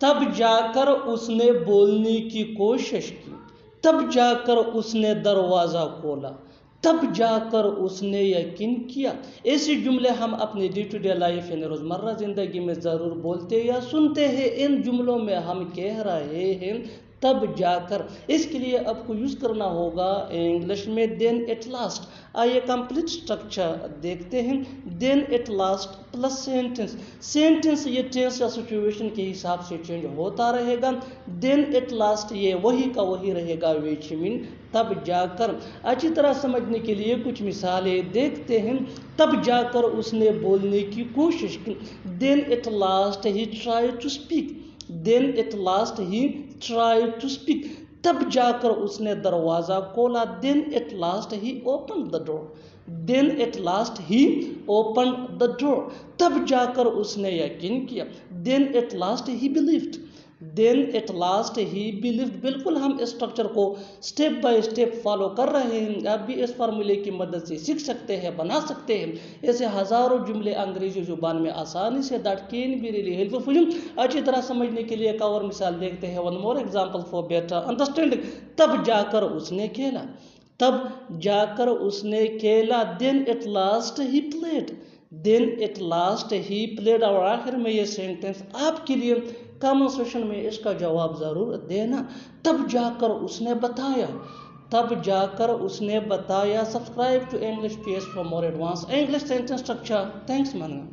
तब जाकर उसने बोलने की कोशिश की, तब जाकर उसने दरवाज़ा खोला, तब जाकर उसने यकीन किया। ऐसे जुमले हम अपने डे टू डे लाइफ यानी रोज़मर्रा ज़िंदगी में ज़रूर बोलते या सुनते हैं। इन जुमलों में हम कह रहे हैं तब जाकर, इसके लिए आपको यूज़ करना होगा इंग्लिश में देन एट लास्ट। आइए कंप्लीट स्ट्रक्चर देखते हैं। Then at last plus sentence. Sentence ये टेंस या सिचुएशन के हिसाब से चेंज होता रहेगा। देन एट लास्ट ये वही का वही रहेगा, विच मीन तब जाकर। अच्छी तरह समझने के लिए कुछ मिसालें देखते हैं। तब जाकर उसने बोलने की कोशिश की। देन एट लास्ट ही try to speak, then at last ही ट्राई टू स्पीक। तब जाकर उसने दरवाज़ा खोला, देन एट लास्ट ही open the door, then at last ही ओपन द डोर। तब जाकर उसने यकीन किया, देन एट लास्ट ही बिलीव्ड, देन एट लास्ट ही बिलीव्ड। बिल्कुल हम इस स्ट्रक्चर को स्टेप बाय स्टेप फॉलो कर रहे हैं। आप भी इस फार्मूले की मदद से सीख सकते हैं, बना सकते हैं। ऐसे हज़ारों जुमले अंग्रेजी ज़ुबान में आसानी say that can be really helpful. अच्छी तरह समझने के लिए एक और मिसाल देखते हैं। One more example for better understanding. तब जाकर उसने खेला, तब जाकर उसने खेला, देन एट लास्ट ही प्लेड, देन एट लास्ट ही प्लेड। और आखिर में ये सेंटेंस आपके लिए कमेंट सेक्शन में इसका जवाब ज़रूर देना। तब जाकर उसने बताया, तब जाकर उसने बताया। Subscribe to English PS for more advance English sentence structure. Thanks मानना।